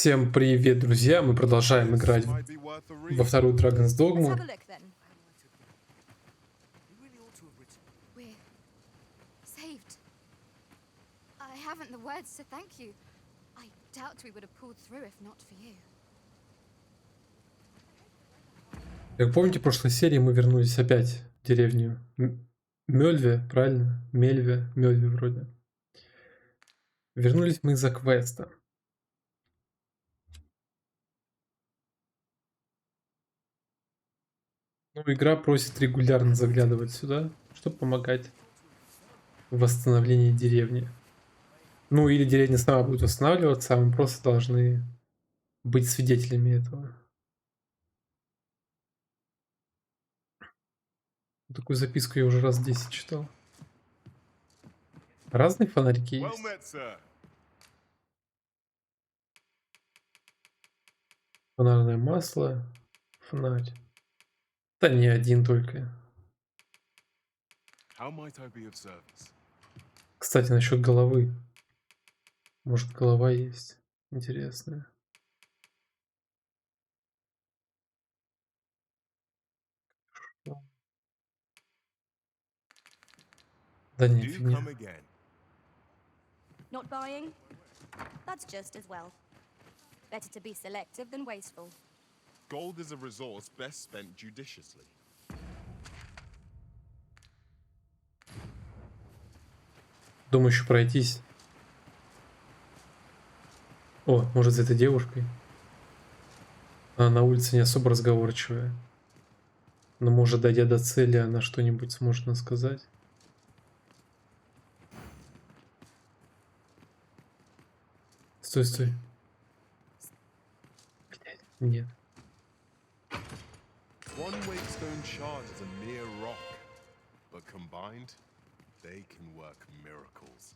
Всем привет, друзья! Мы продолжаем играть во вторую Dragon's Dogma. Как помните, в прошлой серии мы вернулись опять в деревню Мельве, правильно? Мельве вроде. Вернулись мы из-за квеста. Ну, игра просит регулярно заглядывать сюда, чтобы помогать в восстановлении деревни. Ну, или деревня сама будет восстанавливаться, а мы просто должны быть свидетелями этого. Такую записку я уже раз 10 читал. Разные фонарики есть. Фонарное масло, фонарь. Да не один только. Кстати, насчет головы. Может, голова есть интересная. Да не, фигня. Not buying? That's just as well. Better to be selective than wasteful. Gold is a resource best spent judiciously. Думаю, еще пройтись. О, может, за этой девушкой. Она на улице не особо разговорчивая. Но, может, дойдя до цели, она что-нибудь сможет нам сказать. Стой, стой. Блядь, нет. One Wakestone shard is a mere rock, but combined, they can work miracles.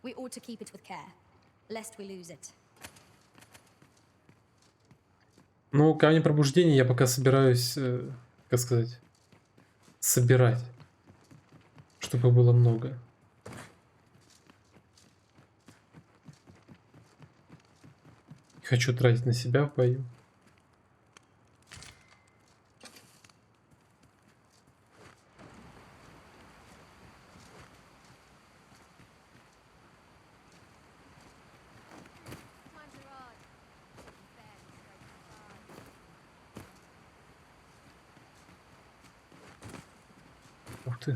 We ought to keep it with care, lest we lose it. Ну, камень пробуждения я пока собираюсь, как сказать, собирать. Чтобы было много. Не хочу тратить на себя в бою. Ух ты.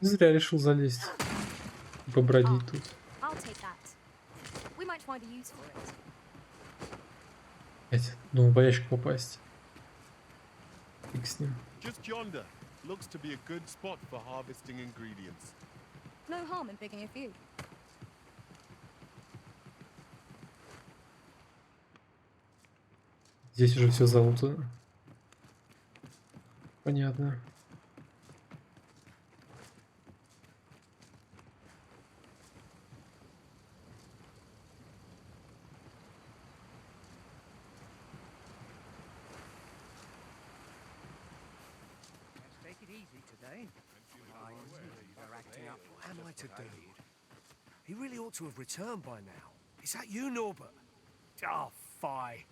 Не зря решил залезть. Побродить тут. I'll take that. We might find a use for it. Опять, думал, в ящик попасть. Фиг с ним. Just yonder looks to be a good spot for harvesting ingredients. No harm in picking a few. Здесь уже все залутано. Понятно. Take it easy today. What am I to do? He really ought to have returned by now. Is that you, Norbert? Oh, fie.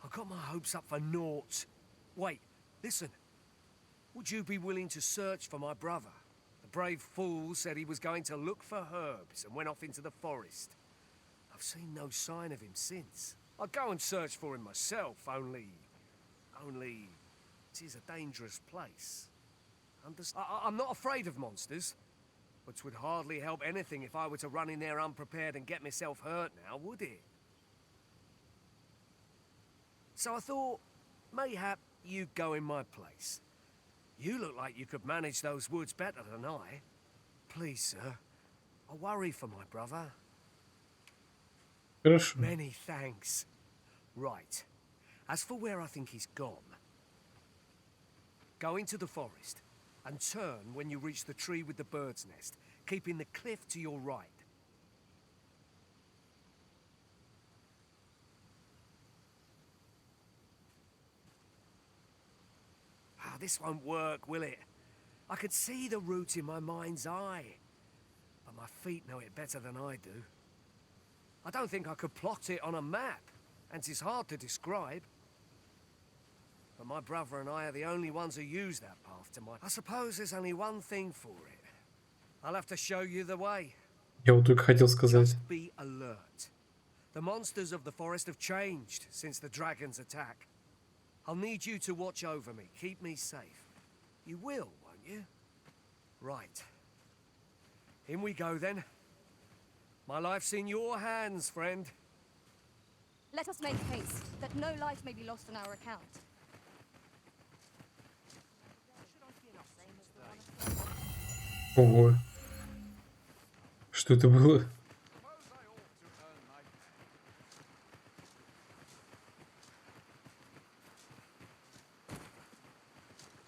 I got my hopes up for naught. Wait, listen. Would you be willing to search for my brother? The brave fool said he was going to look for herbs and went off into the forest. I've seen no sign of him since. I'd go and search for him myself, only... it is a dangerous place. I'm not afraid of monsters, but 'twould hardly help anything if I were to run in there unprepared and get myself hurt now, would it? So I thought, mayhap you'd go in my place. You look like you could manage those woods better than I. Please, sir, I worry for my brother. Хорошо. Many thanks. Right. As for where I think he's gone, go into the forest and turn when you reach the tree with the bird's nest, keeping the cliff to your right. This won't work, will it? I could see the route in my mind's eye. But my feet know it better than I do. I don't think I could plot it on a map, and it's hard to describe. But my brother and I are the only ones who use that path to my... I suppose there's only one thing for it. I'll have to show you the way. Я вот только хотел сказать. Just be alert. The monsters of the forest have changed since the dragon's attack. I'll need you to watch over me, keep me safe. You will, won't you? Right. In we go then. My life's in your hands, friend. Let us make haste, that no life may be lost on our account. Ого. Что это было?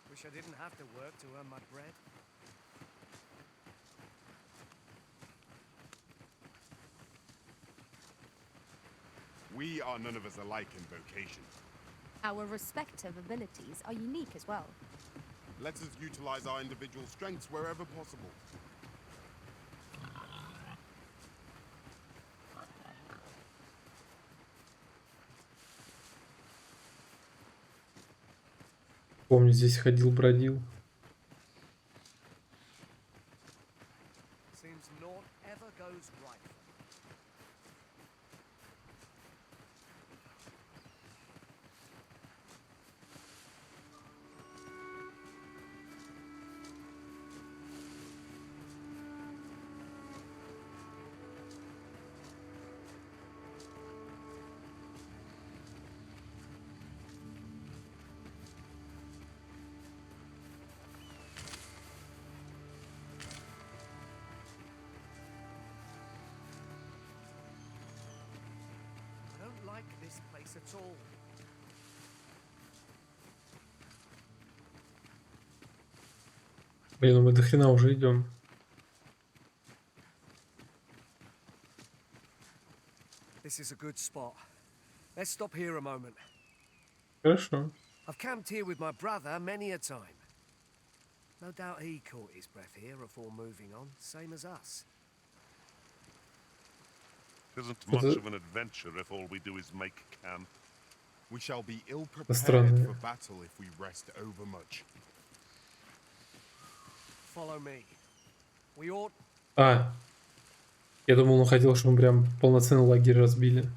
Wish I didn't have to work to earn my bread. We are none of us alike in vocation. Our respective abilities are unique as well. Let us utilize our individual strengths wherever possible. Помню, здесь ходил, бродил. Seems naught ever goes right. I don't like this place at all. Блин, ну мы до хрена уже идем. This is a good spot. Let's stop here a moment. Хорошо. I've camped here with my brother many a time. No doubt he caught his breath here before moving on, same as us. Isn't much of an adventure if all we do is make camp. We shall be ill Странно. prepared for battle if we rest overmuch. Follow me. We ought... А, я думал, он хотел, чтобы мы прям полноценный лагерь разбили.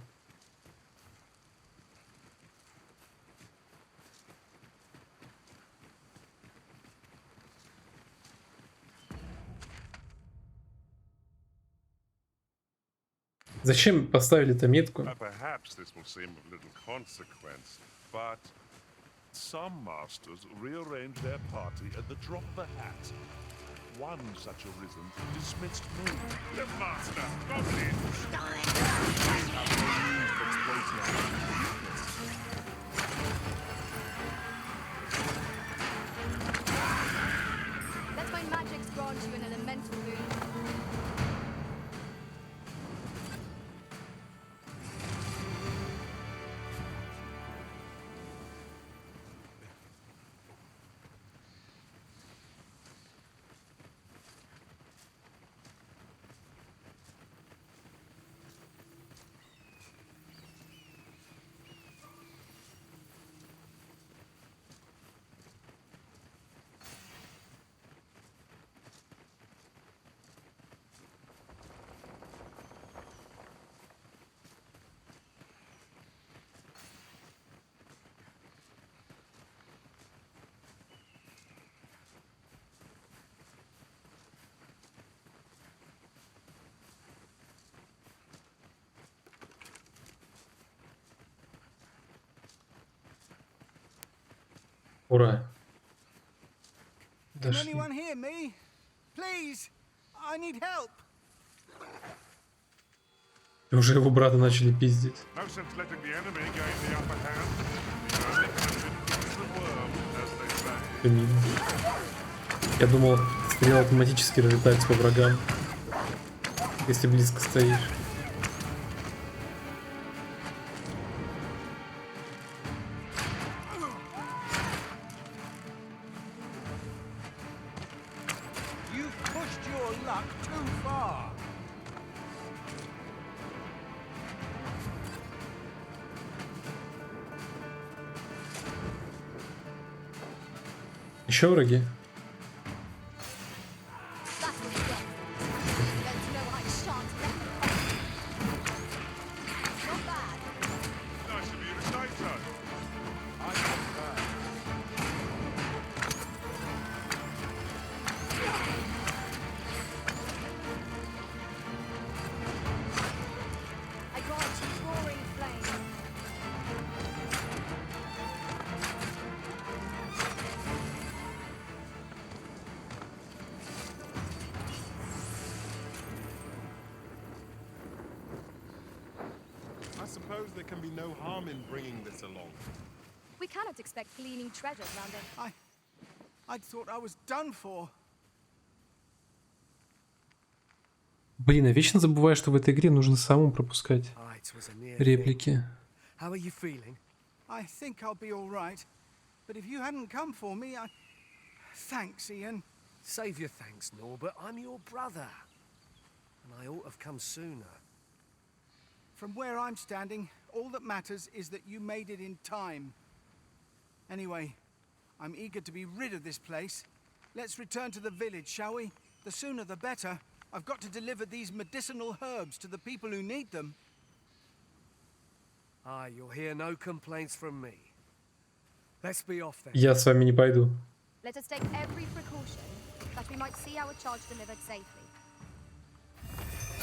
Зачем поставили-то метку? Perhaps this will seem of little consequence, but some masters rearrange their party at the drop of a hat. One such arisen dismissed me. The master, goblins! Let my magics grant you an elemental boon. Ура. Can Дошли. anyone hear me? Please, I need help. И уже его брата начали пиздить. No sense letting the enemy gain the upper hand. The only captain is the worm, as they say. Всё мимо. Я думал, стрела автоматически разлетается по врагам, если близко стоишь. You've pushed your your luck too far. Еще враги? That was good. Don't you know I shan't let them off? Not bad. Nice of you to say so. I concur. I got roaring flame. I suppose there can be no harm in bringing this along. We cannot expect gleaning treasures round it. I thought I was done for. Блин, я вечно забываю, что в этой игре нужно самому пропускать Ah, it was a near thing. реплики. How are you feeling? I think I'll be all right. But if you hadn't come for me, I... Thanks, Ian. Save your thanks, Norbert. I'm your brother. And I ought to have come sooner. From where I'm standing, all that matters is that you made it in time. Anyway, I'm eager to be rid of this place. Let's return to the village, shall we? The sooner the better. I've got to deliver these medicinal herbs to the people who need them. Ah, you'll hear no complaints from me. Let's be off then. Я с вами не пойду. Let us take every precaution that we might see our charge delivered safely.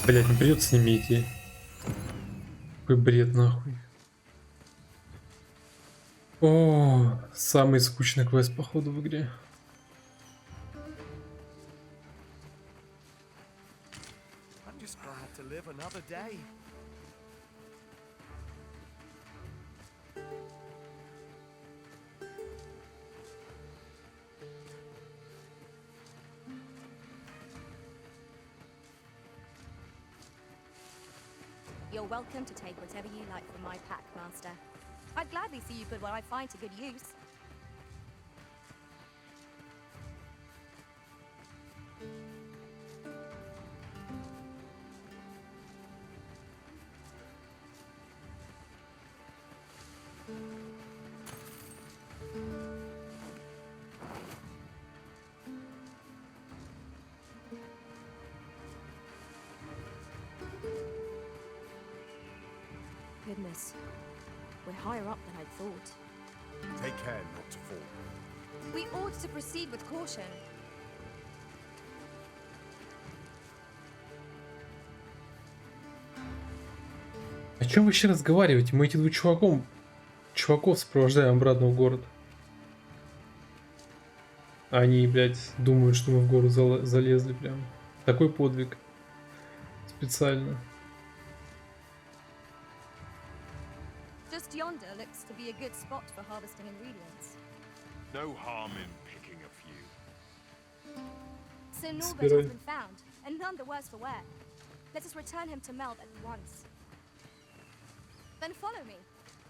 Блять, не придется с ними идти. Какой бред, нахуй. О, самый скучный квест, походу, в игре. I'm just glad to live another day. You're welcome to take whatever you like from my pack, Master. I'd gladly see you put what I find to good use. Goodness, we're higher up than I'd thought. Take care not to fall. We ought to proceed with caution. О чем вы вообще разговариваете? Мы этих двух чуваков сопровождаем обратно в город. Они, блядь, думают, что мы в гору залезли прям. Такой подвиг. Специально. Just yonder looks to be a good spot for harvesting ingredients. No harm in picking a few. So Norbert Spirit. has been found, and none the worse for wear. Let us return him to Meld at once. Then follow me.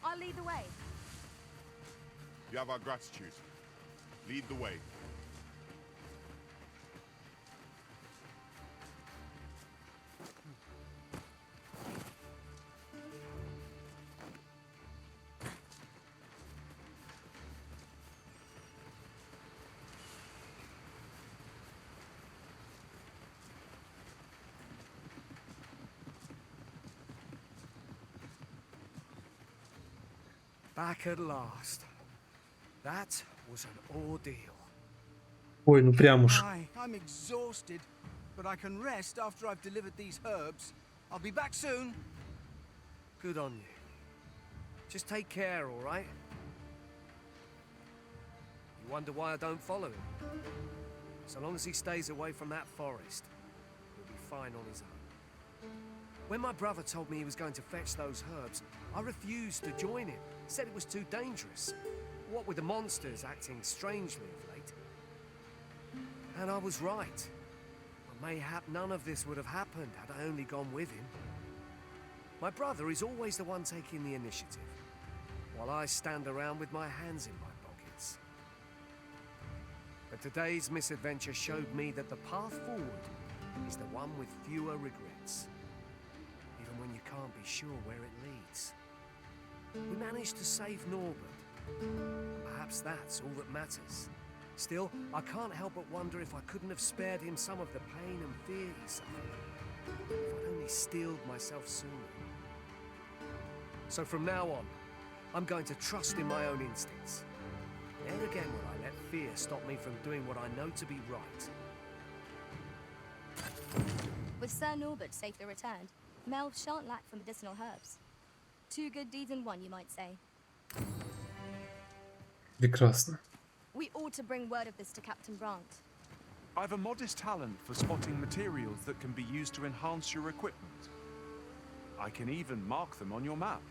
I'll lead the way. You have our gratitude. Lead the way. Back at last. That was an ordeal. Ой, ну прям уж. I'm exhausted, but I can rest after I've delivered these herbs. I'll be back soon. Good on you. Just take care, all right? You wonder why I don't follow him? So long as he stays away from that forest, he'll be fine on his own. When my brother told me he was going to fetch those herbs, I refused to join him. Said it was too dangerous. What with the monsters acting strangely of late. And I was right. Well, mayhap none of this would have happened had I only gone with him. My brother is always the one taking the initiative, while I stand around with my hands in my pockets. But today's misadventure showed me that the path forward is the one with fewer regrets. Even when you can't be sure where it leads. We managed to save Norbert. Perhaps that's all that matters. Still, I can't help but wonder if I couldn't have spared him some of the pain and fear he suffered. If I'd only steeled myself sooner. So from now on, I'm going to trust in my own instincts. Never again will I let fear stop me from doing what I know to be right. With Sir Norbert safely returned, Melve shan't lack for medicinal herbs. 2 good deeds in one, you might say. Прекрасно. We ought to bring word of this to Captain Brandt. I've a modest talent for spotting materials that can be used to enhance your equipment. I can even mark them on your map.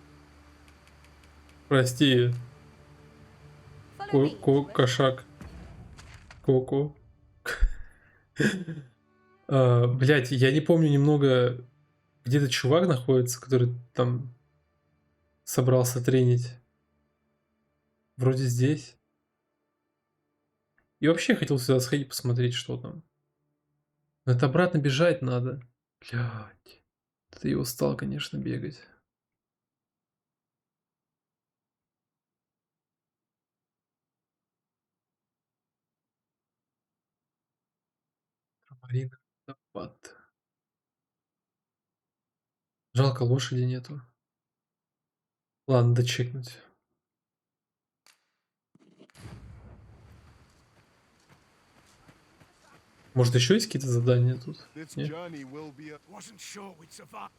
Прости, Follow me. if you wish. кошак. Коко. Блять, я не помню немного, где-то чувак находится, который там собрался тренить. Вроде здесь. И вообще хотел сюда сходить посмотреть, что там. Но это обратно бежать надо. Блять. Это я устал, конечно, бегать. Марина, водопад. Жалко, лошади нету. Ладно, дочекнуть. Может, еще есть какие-то задания тут? This Нет? journey will be a Wasn't sure we'd survive.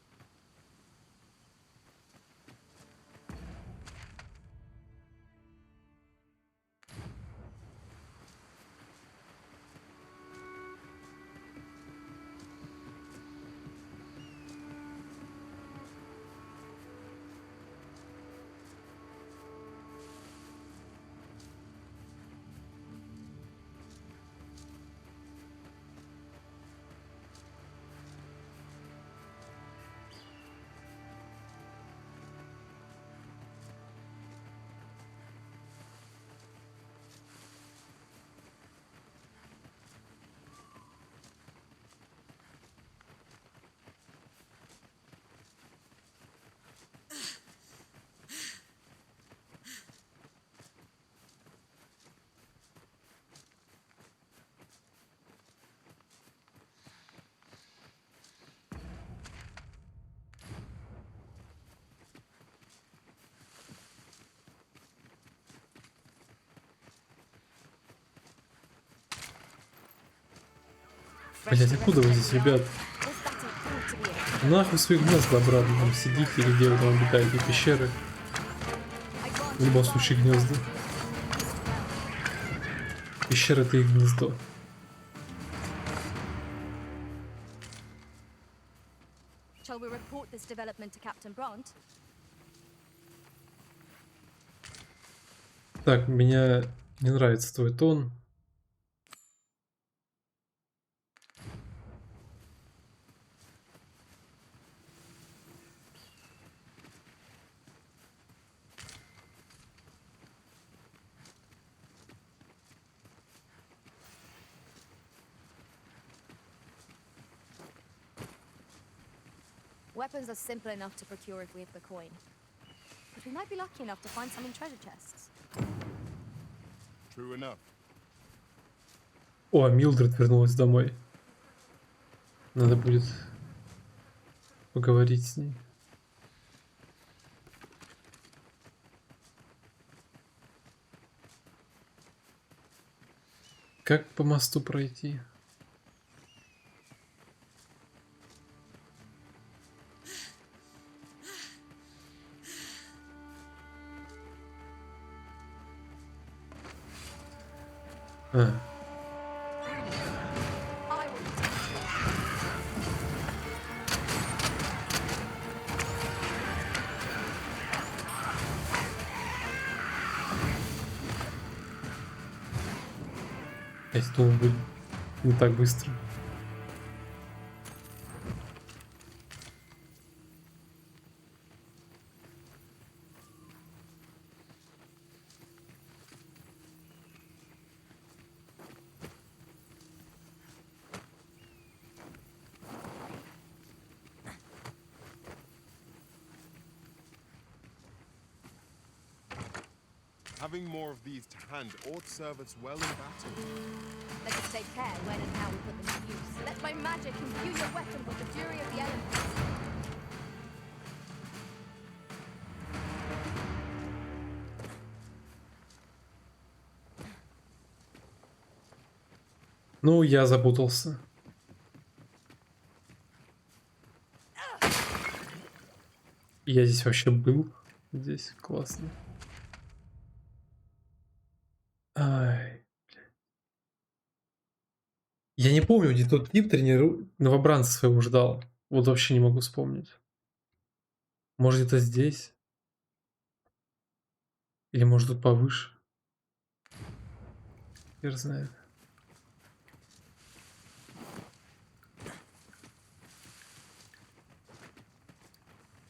Блять, откуда вы здесь, ребят? This battle ought to be it. Нахуй своих гнезда обратно, там сидите или где вы там обитаете, пещеры. I grant В любом случае гнезда. Пещера это их гнездо. Shall we report this development to Captain Brandt? Так, меня не нравится твой тон. Weapons are simple enough to procure if we have the coin. But we might be lucky enough to find some in treasure chests. true enough. О, Милдред вернулась домой. Надо будет поговорить с ней. Как по мосту пройти? А, I will я думал, будет не так быстро. Having more of these to hand ought serve us well in battle. Let us take care when and how we put them to use. Let my magic imbue your weapon with the fury of the elements. Ну, я запутался. Я здесь вообще был. Здесь классно. Ай. Я не помню, где тот тип новобранца своего ждал. Вот вообще не могу вспомнить. Может, это здесь? Или может тут повыше? Хер знает.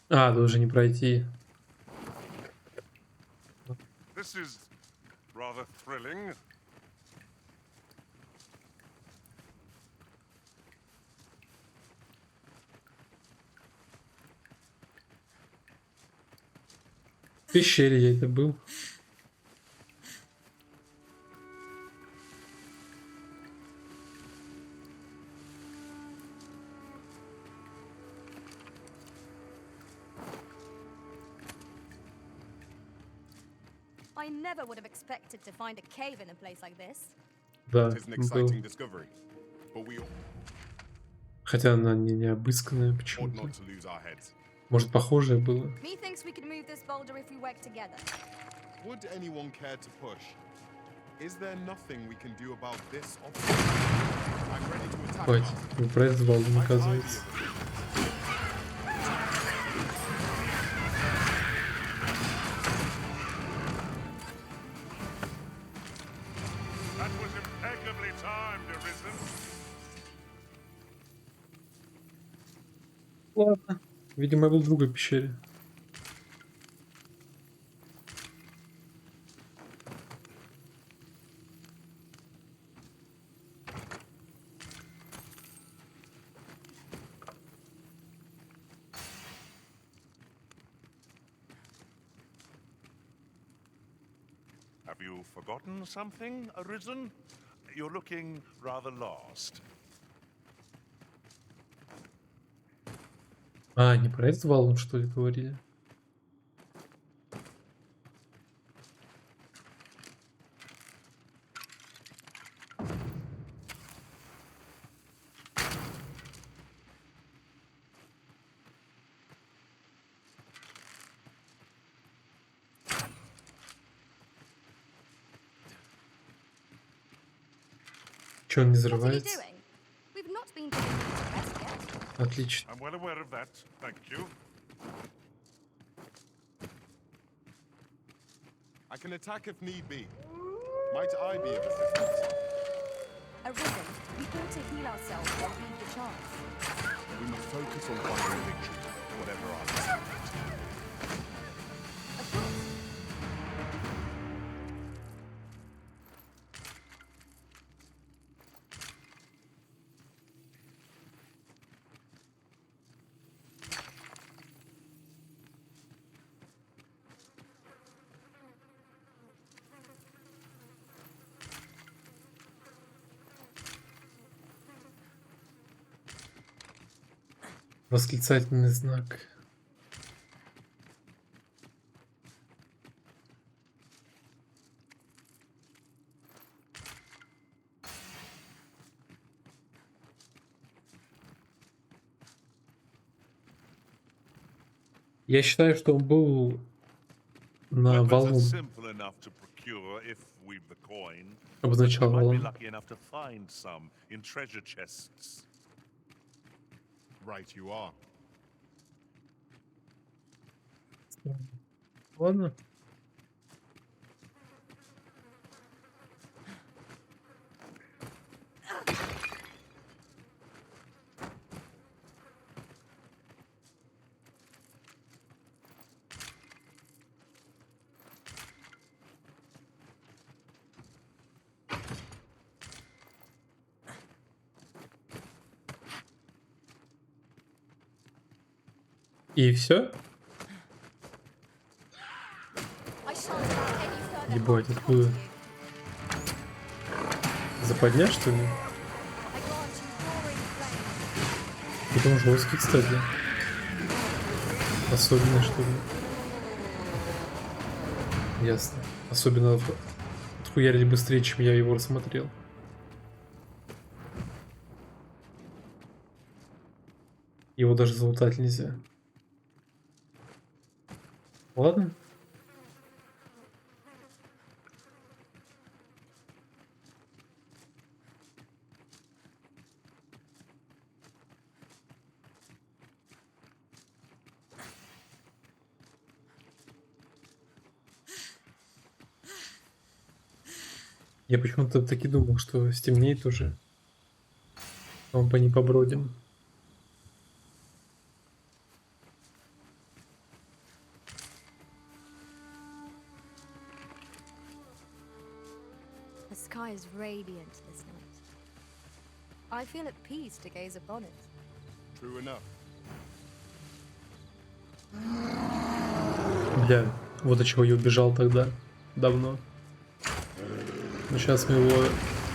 А, тут уже не пройти. This is rather thrilling. В пещере я это был. I never would have expected to find a cave in a place like this. Да, It is an был. exciting discovery, but we Хотя она не обысканная ought почему-то. not to lose our heads. Может, похожее было. Methinks we could move this boulder if we work together. Would anyone care to push? Is there nothing we can do about this obstacle? I'm ready to attack. Хватит. master. Не про этот балден, My оказывается. idea of That was impeccably timed, Arisen. Ладно. Видимо, я был в другой пещере. Have you forgotten something, Arisen? You're looking rather lost. А, не про этот валун, что ли, говорили? Че, он не What are you взрывается? doing? We've not been given rest yet. Отлично. I'm well aware of that, thank you. I can attack if need be. Might I be of assistance? Arisen, we ought to heal ourselves and leave the chance. We must focus on finding victory, whatever our cost. Of course. Восклицательный знак. Я считаю, что он был на Weapons are валун. simple enough to procure if we've the coin. Обозначал We might be валун. lucky enough to find some in treasure chests. Right you are. Ладно. И все? I shan't allow any further let them Ебать, hold откуда? you. Западня, что ли? I grant you roaring flame. Потом жесткий, кстати. Особенно, что ли? Ясно. Особенно отхуярили быстрее, чем я его рассмотрел. Его даже залутать нельзя. Ладно. Я почему-то таки думал, что стемнеет уже. А мы по ней побродим. The sky is radiant this night. I feel at peace to gaze upon it. True enough. Бля, вот от чего я убежал тогда. Давно. Но сейчас мы его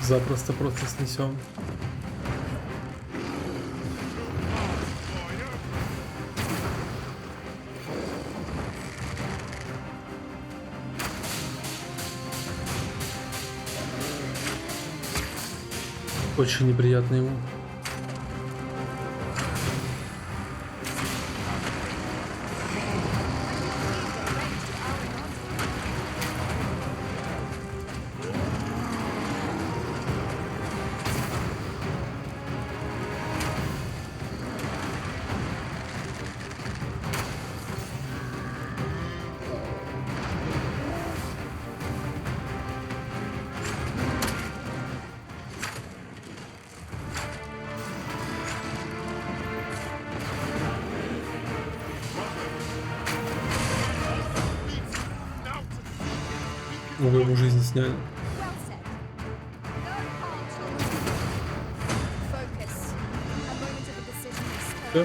запросто просто снесем. Очень неприятно ему. Ого, ему жизнь сняли. Well said. No harm shall focus. A moment of a decision is Все.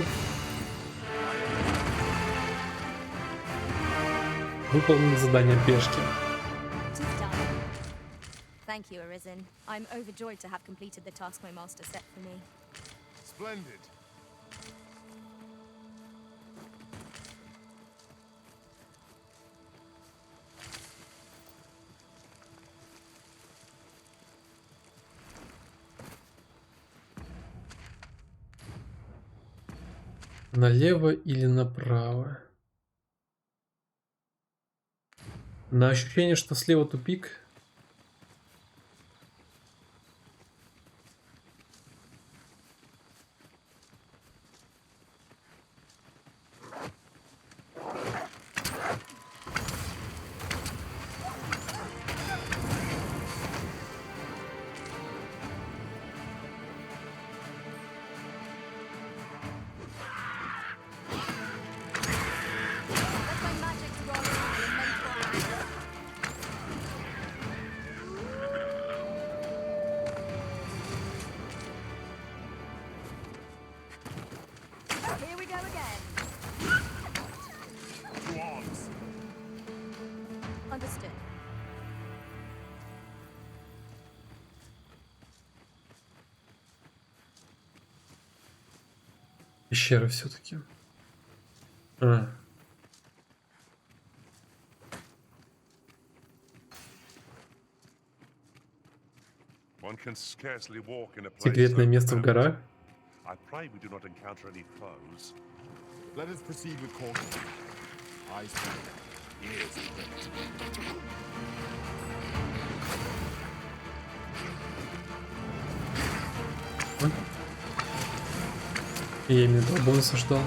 Выполнено задание пешки. It is done. Thank you, Arisen. I'm overjoyed to have completed the task my master set for me. Splendid. Налево или направо? На ощущение, что слева тупик. Let my magic roll in and mental. Here we go again. To arms. Understood. Пещера все-таки. А. One can scarcely walk in a place Секретное so место в remote. горах. I pray we do not encounter any foes. Let us proceed with caution. Eyes peeled, ears pricked. Я именно этого бонуса ждал.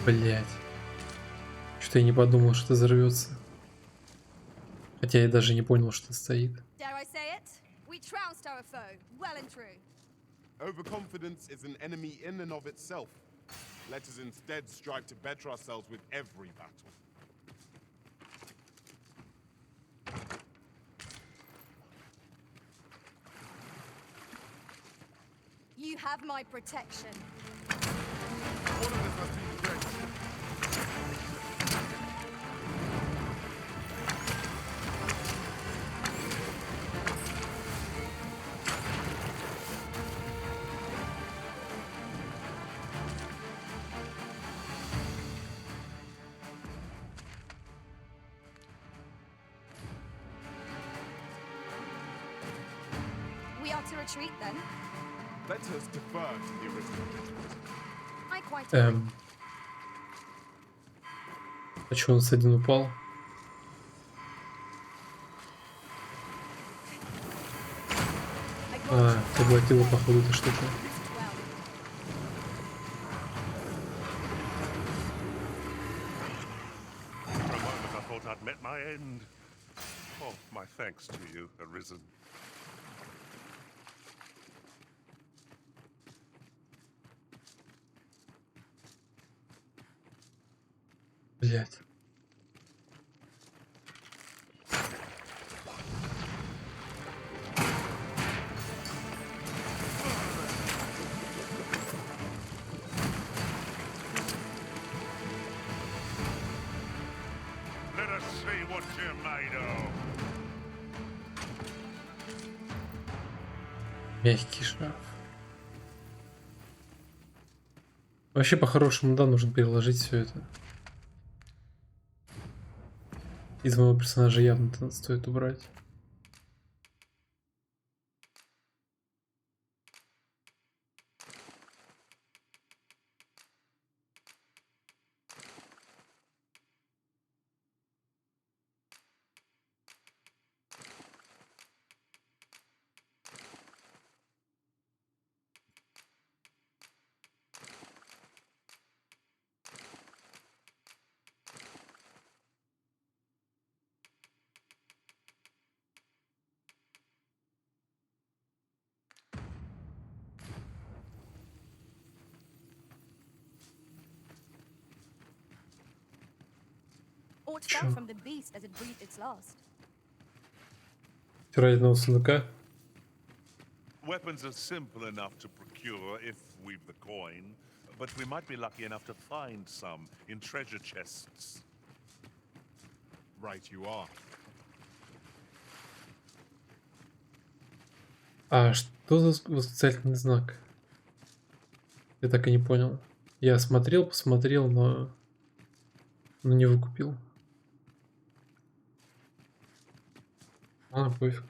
Блять. Что-то я не подумал, что взорвется. Хотя я даже не понял, что стоит. Dare I say it? We trounced our foe, well and true. Overconfidence is an enemy in and of itself. Let us instead strive to better ourselves with every battle. You have my protection. All of this must be to retreat then? Let us defer to the original intent. I quite agree. А чё, он с один упал? А, заглотила, походу, эта штука. Well, For a moment, I thought I'd met my end. Oh, my thanks to you, Arisen. Блять. Let us see what you're made of. Мягкий шарф. Вообще, по-хорошему, да, нужно переложить все это. Из моего персонажа явно это стоит убрать. aught Sure. fell from the beast as it breathed its last. Ради одного сундука. Weapons are simple enough to procure if we've the coin, but we might be lucky enough to find some in treasure chests. Right you are. А что за восклицательный знак? Я так и не понял. Я смотрел, посмотрел, но не выкупил. А, пофиг.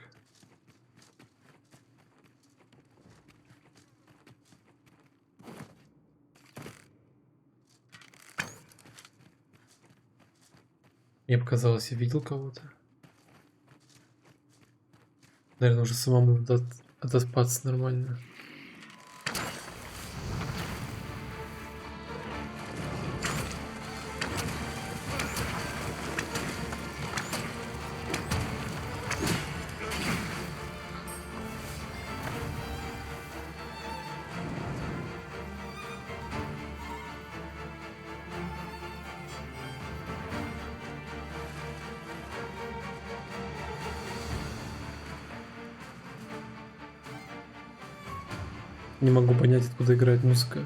Мне показалось, я видел кого-то. Наверное, уже самому отоспаться нормально. Не могу понять, откуда играет музыка.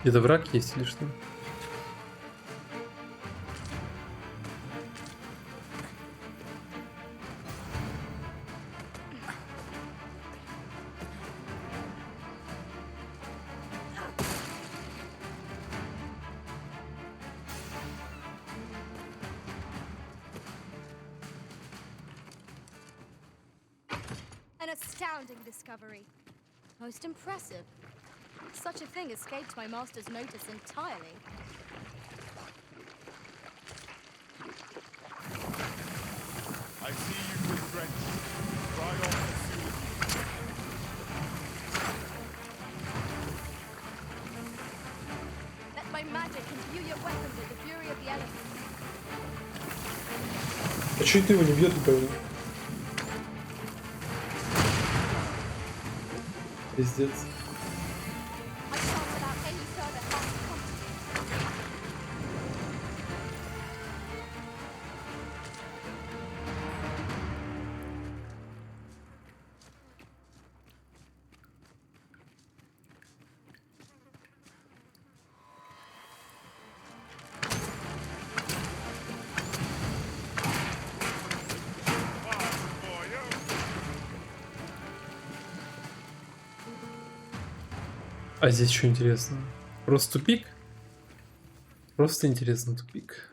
Это враг есть или что? An astounding discovery. Most impressive. Such a thing escaped my master's notice entirely. I see you've been drenched. Dry off as soon as you can. Let my magic imbue your weapons with the fury of the elements. А чё это его не бьет, не пойму? Пиздец. I can't allow any further harm to come to you. For you. А здесь что интересно? Просто тупик? Просто интересно тупик.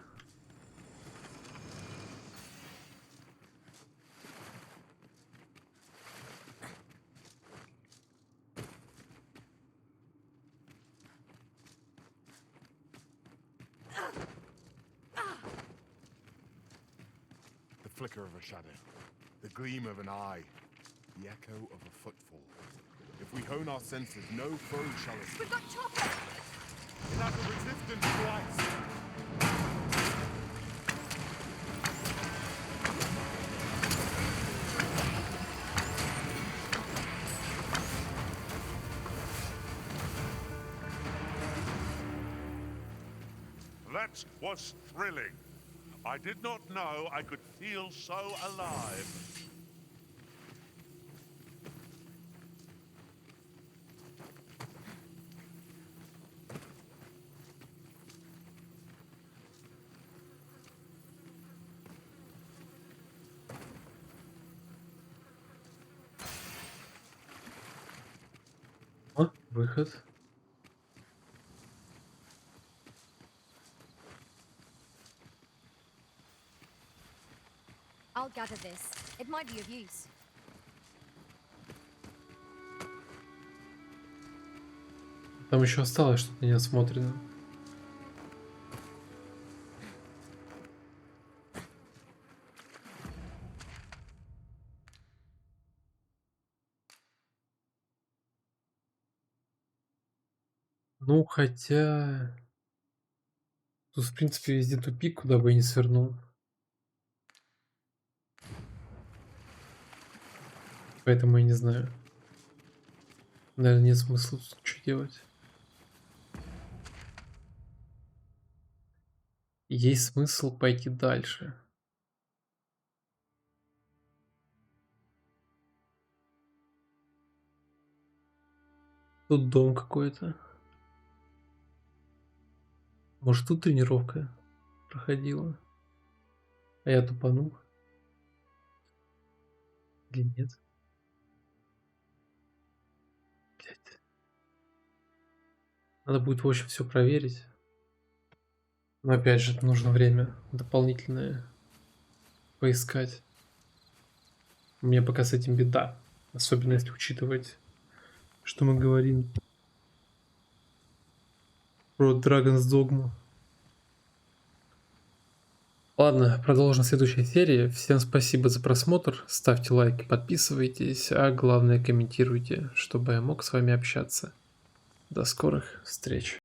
flicker of a shadow, the gleam of an eye, the echo of a footfall. If we hone our senses, no foe shall escape. We've got Chopper! It has a resistance to ice. That was thrilling. I did not know I could feel so alive. О, выход. I'll gather this. It might be of use. Там еще осталось что-то неосмотрено. Ну, хотя... Тут, в принципе, везде тупик, куда бы я ни свернул. Поэтому я не знаю. Наверное, нет смысла тут ничего делать. Есть смысл пойти дальше. Тут дом какой-то. Может, тут тренировка проходила? А я тупанул? Или нет? Блядь. Надо будет, в общем, все проверить. Но опять же, нужно время дополнительное поискать. У меня пока с этим беда. Особенно если учитывать, что мы говорим про Dogma. Ладно, продолжим в следующей серии. Всем спасибо за просмотр. Ставьте лайки, подписывайтесь, а главное комментируйте, чтобы я мог с вами общаться. До скорых встреч.